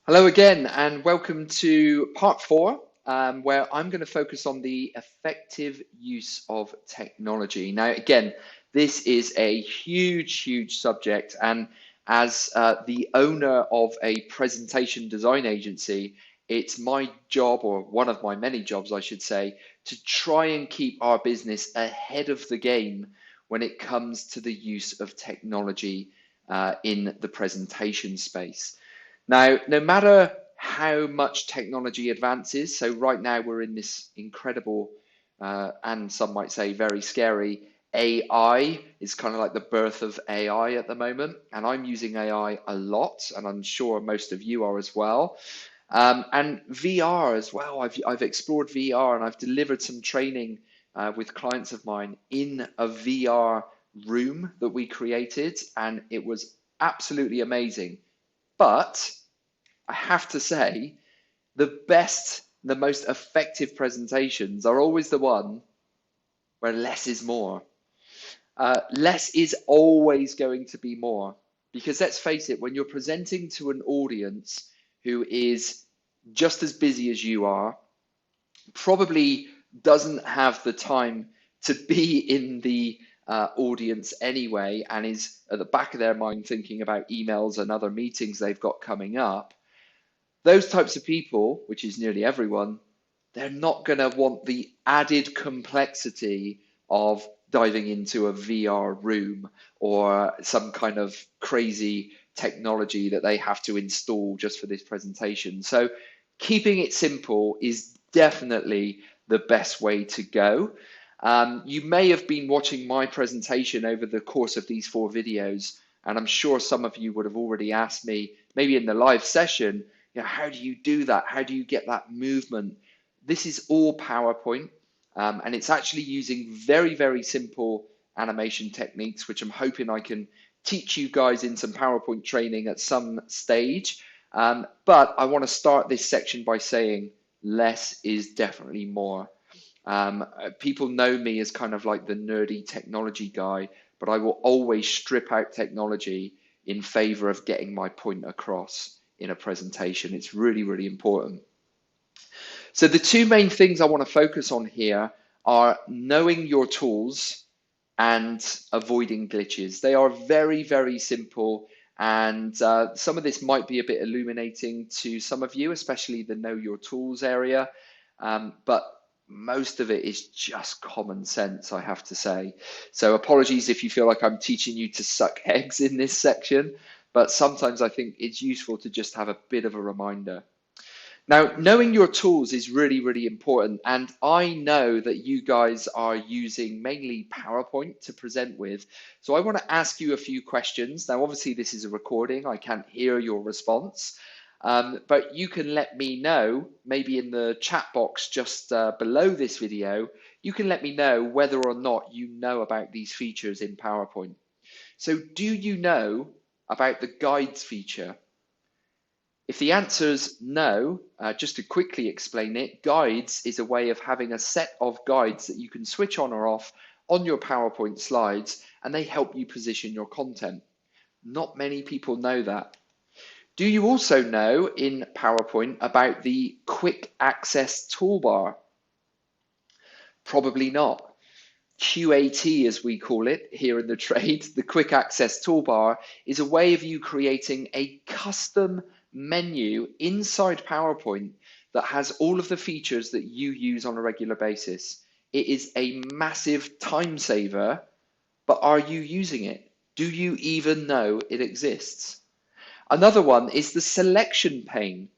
Hello again, and welcome to part four, where I'm going to focus on the effective use of technology. Now, again, this is a huge subject, and as the owner of a presentation design agency, it's my job, or one of my many jobs, I should say, to try and keep our business ahead of the game when it comes to the use of technology in the presentation space. Now, no matter how much technology advances, so right now we're in this incredible and some might say very scary AI is kind of like the birth of AI at the moment, and I'm using AI a lot, and I'm sure most of you are as well. And VR as well. I've explored VR and I've delivered some training with clients of mine in a VR room that we created, and it was absolutely amazing. But I have to say, the most effective presentations are always the one where less is more. Less is always going to be more. Because let's face it, when you're presenting to an audience who is just as busy as you are, probably doesn't have the time to be in the audience anyway, and is at the back of their mind thinking about emails and other meetings they've got coming up, those types of people, which is nearly everyone, they're not going to want the added complexity of diving into a VR room or some kind of crazy technology that they have to install just for this presentation. So keeping it simple is definitely the best way to go. You may have been watching my presentation over the course of these four videos, and I'm sure some of you would have already asked me, maybe in the live session, how do you do that? How do you get that movement? This is all PowerPoint, and it's actually using very simple animation techniques, which I'm hoping I can teach you guys in some PowerPoint training at some stage. But I want to start this section by saying less is definitely more. People know me as kind of like the nerdy technology guy, but I will always strip out technology in favor of getting my point across in a presentation. It's really important. So the two main things I want to focus on here are knowing your tools and avoiding glitches. They are very simple, and some of this might be a bit illuminating to some of you, especially the know your tools area, but most of it is just common sense, I have to say. So apologies if you feel like I'm teaching you to suck eggs in this section, but sometimes I think it's useful to just have a bit of a reminder. Now, knowing your tools is really important, and I know that you guys are using mainly PowerPoint to present with. So I want to ask you a few questions. Now, obviously, this is a recording. I can't hear your response, but you can let me know, maybe in the chat box just below this video, you can let me know whether or not you know about these features in PowerPoint. So do you know about the guides feature? If the answer is no, just to quickly explain it, guides is a way of having a set of guides that you can switch on or off on your PowerPoint slides, and they help you position your content. Not many people know that. Do you also know in PowerPoint about the quick access toolbar? Probably not. QAT, as we call it here in the trade, the quick access toolbar, is a way of you creating a custom menu inside PowerPoint that has all of the features that you use on a regular basis. It is a massive time saver, but are you using it? Do you even know it exists? Another one is the selection pane.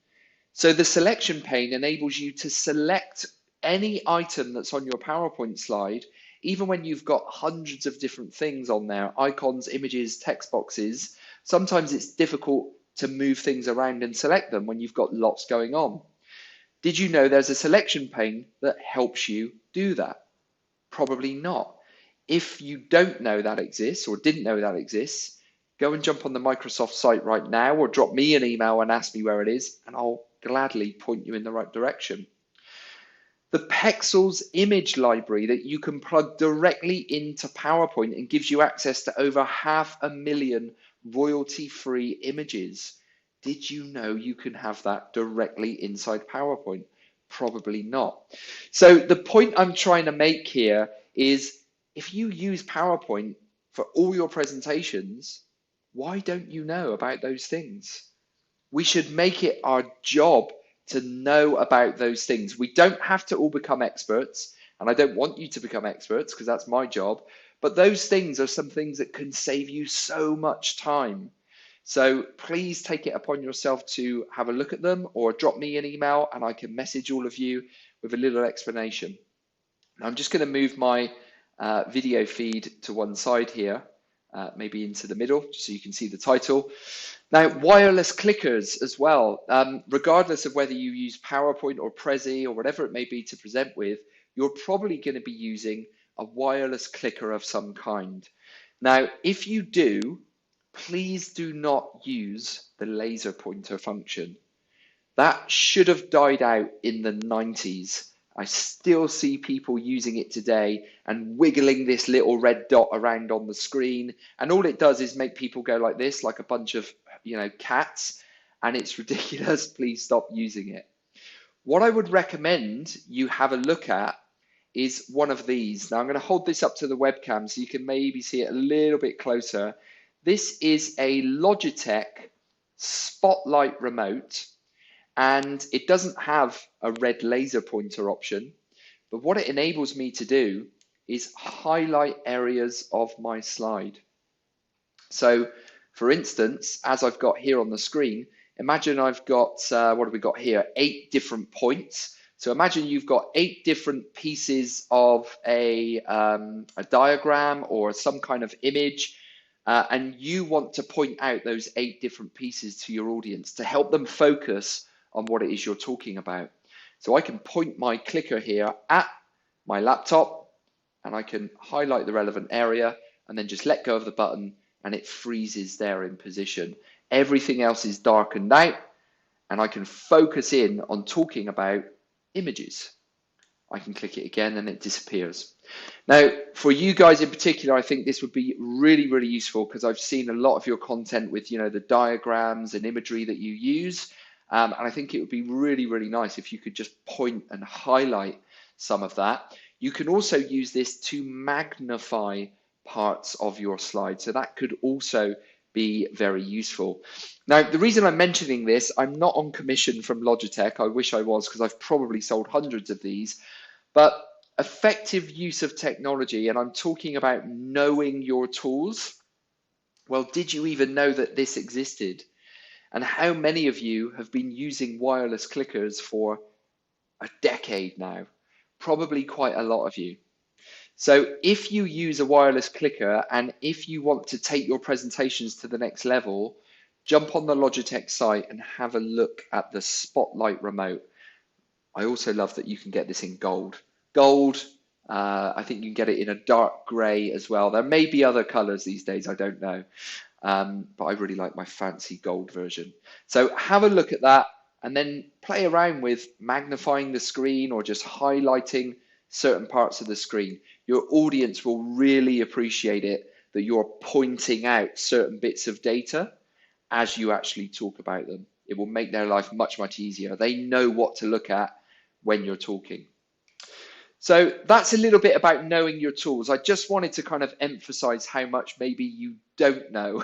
So the selection pane enables you to select any item that's on your PowerPoint slide, even when you've got hundreds of different things on there, icons, images, text boxes. Sometimes it's difficult to move things around and select them when you've got lots going on. Did you know there's a selection pane that helps you do that? Probably not. If you don't know that exists or didn't know that exists, go and jump on the Microsoft site right now or drop me an email and ask me where it is, and I'll gladly point you in the right direction. The Pexels image library that you can plug directly into PowerPoint and gives you access to over 500,000 royalty-free images. Did you know you can have that directly inside PowerPoint? Probably not. So the point I'm trying to make here is if you use PowerPoint for all your presentations, why don't you know about those things? We should make it our job to know about those things. We don't have to all become experts, and I don't want you to become experts because that's my job, but those things are some things that can save you so much time. So please take it upon yourself to have a look at them or drop me an email and I can message all of you with a little explanation. Now I'm just going to move my video feed to one side here, maybe into the middle, just so you can see the title. Now, wireless clickers as well, regardless of whether you use PowerPoint or Prezi or whatever it may be to present with, you're probably going to be using a wireless clicker of some kind. Now, if you do, please do not use the laser pointer function. That should have died out in the 90s. I still see people using it today and wiggling this little red dot around on the screen. And all it does is make people go like this, like a bunch of, cats. And it's ridiculous. Please stop using it. What I would recommend you have a look at is one of these. Now I'm going to hold this up to the webcam so you can maybe see it a little bit closer. This is a Logitech Spotlight remote, and it doesn't have a red laser pointer option, but what it enables me to do is highlight areas of my slide. So for instance, as I've got here on the screen, imagine I've got, what have we got here? 8 different points. So imagine you've got 8 different pieces of a diagram or some kind of image, and you want to point out those 8 different pieces to your audience to help them focus on what it is you're talking about. So I can point my clicker here at my laptop and I can highlight the relevant area and then just let go of the button and it freezes there in position. Everything else is darkened out and I can focus in on talking about images. I can click it again and it disappears. Now, for you guys in particular, I think this would be really, really useful because I've seen a lot of your content with, the diagrams and imagery that you use. And I think it would be really, really nice if you could just point and highlight some of that. You can also use this to magnify parts of your slide. So that could also be very useful. Now, the reason I'm mentioning this, I'm not on commission from Logitech. I wish I was because I've probably sold hundreds of these. But effective use of technology, and I'm talking about knowing your tools. Well, did you even know that this existed? And how many of you have been using wireless clickers for a decade now? Probably quite a lot of you. So if you use a wireless clicker and if you want to take your presentations to the next level, jump on the Logitech site and have a look at the Spotlight remote. I also love that you can get this in gold. Gold, I think you can get it in a dark gray as well. There may be other colors these days, I don't know. But I really like my fancy gold version. So have a look at that and then play around with magnifying the screen or just highlighting certain parts of the screen. Your audience will really appreciate it that you're pointing out certain bits of data as you actually talk about them. It will make their life much, much easier. They know what to look at when you're talking. So that's a little bit about knowing your tools. I just wanted to kind of emphasize how much maybe you don't know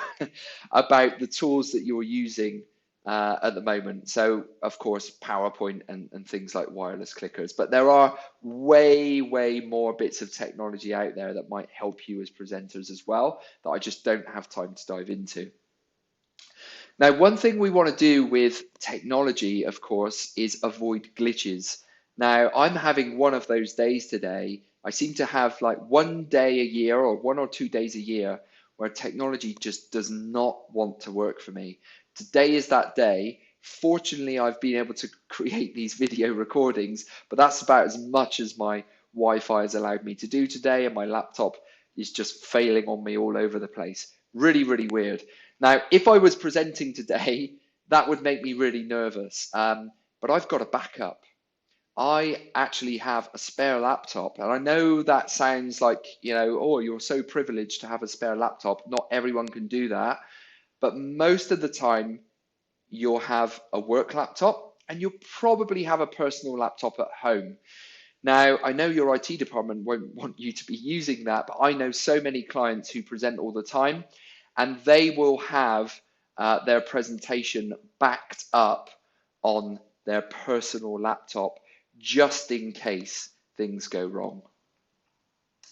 about the tools that you're using at the moment. So of course, PowerPoint and things like wireless clickers, but there are way, way more bits of technology out there that might help you as presenters as well that I just don't have time to dive into. Now, one thing we want to do with technology, of course, is avoid glitches. Now, I'm having one of those days today. I seem to have like one day a year or 1 or 2 days a year where technology just does not want to work for me. Today is that day. Fortunately, I've been able to create these video recordings, but that's about as much as my Wi-Fi has allowed me to do today, and my laptop is just failing on me all over the place. Really, really weird. Now, if I was presenting today, that would make me really nervous, but I've got a backup. I actually have a spare laptop, and I know that sounds like, oh, you're so privileged to have a spare laptop. Not everyone can do that, but most of the time, you'll have a work laptop and you'll probably have a personal laptop at home. Now, I know your IT department won't want you to be using that, but I know so many clients who present all the time, and they will have their presentation backed up on their personal laptop just in case things go wrong.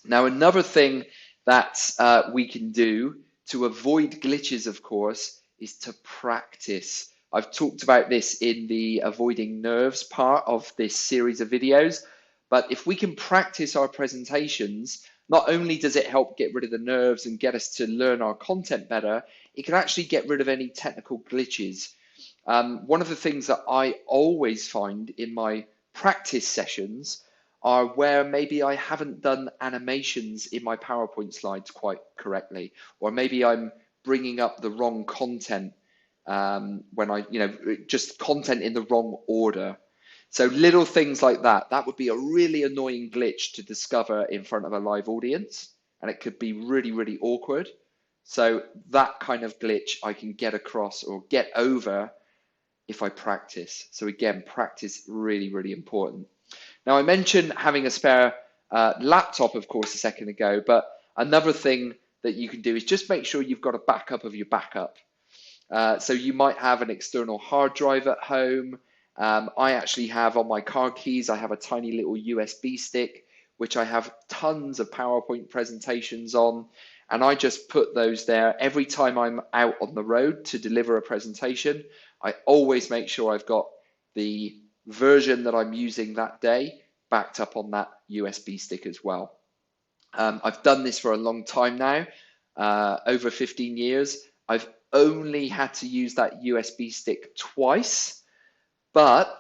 Now, another thing that we can do to avoid glitches, of course, is to practice. I've talked about this in the avoiding nerves part of this series of videos, but if we can practice our presentations, not only does it help get rid of the nerves and get us to learn our content better, it can actually get rid of any technical glitches. One of the things that I always find in my practice sessions are where maybe I haven't done animations in my PowerPoint slides quite correctly, or maybe I'm bringing up the wrong content when I, just content in the wrong order. So little things like that, that would be a really annoying glitch to discover in front of a live audience, and it could be really, really awkward. So that kind of glitch I can get across or get over if I practice. So again, practice really, really important. Now, I mentioned having a spare laptop, of course, a second ago, but another thing that you can do is just make sure you've got a backup of your backup. So you might have an external hard drive at home. I actually have on my car keys, I have a tiny little USB stick, which I have tons of PowerPoint presentations on. And I just put those there every time I'm out on the road to deliver a presentation. I always make sure I've got the version that I'm using that day backed up on that USB stick as well. I've done this for a long time now, over 15 years. I've only had to use that USB stick twice, but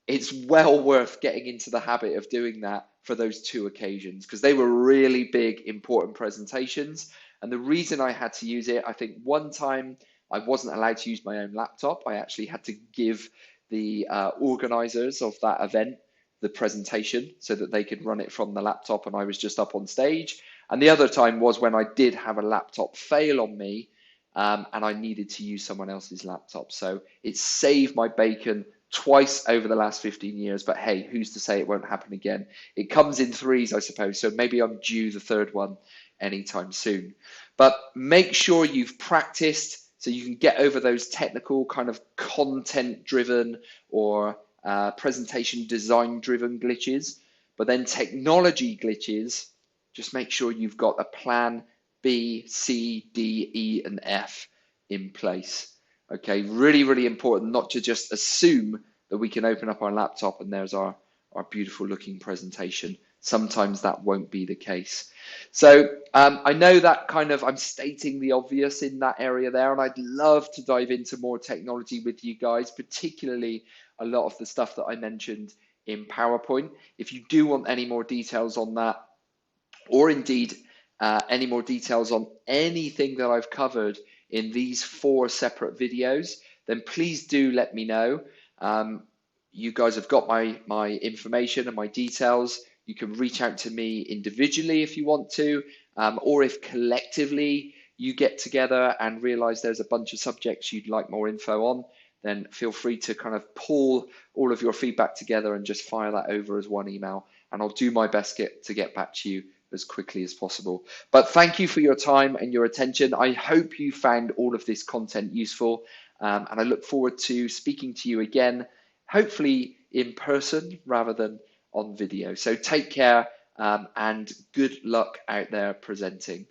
it's well worth getting into the habit of doing that for those two occasions because they were really big, important presentations. And the reason I had to use it, I think one time I wasn't allowed to use my own laptop. I actually had to give the organizers of that event the presentation so that they could run it from the laptop and I was just up on stage. And the other time was when I did have a laptop fail on me and I needed to use someone else's laptop. So it saved my bacon twice over the last 15 years, but hey, who's to say it won't happen again? It comes in threes, I suppose, so maybe I'm due the third one anytime soon. But make sure you've practiced so you can get over those technical kind of content-driven or presentation design-driven glitches. But then technology glitches, just make sure you've got a plan B, C, D, E, and F in place. Okay, really, really important not to just assume that we can open up our laptop and there's our beautiful looking presentation. Sometimes that won't be the case. So I know that kind of I'm stating the obvious in that area there, and I'd love to dive into more technology with you guys, particularly a lot of the stuff that I mentioned in PowerPoint. If you do want any more details on that, or indeed any more details on anything that I've covered in these 4 separate videos, then please do let me know. You guys have got my information and my details. You can reach out to me individually if you want to, or if collectively you get together and realize there's a bunch of subjects you'd like more info on, then feel free to kind of pull all of your feedback together and just fire that over as one email. And I'll do my best to get back to you as quickly as possible. But thank you for your time and your attention. I hope you found all of this content useful, and I look forward to speaking to you again, hopefully in person rather than on video. So take care and good luck out there presenting.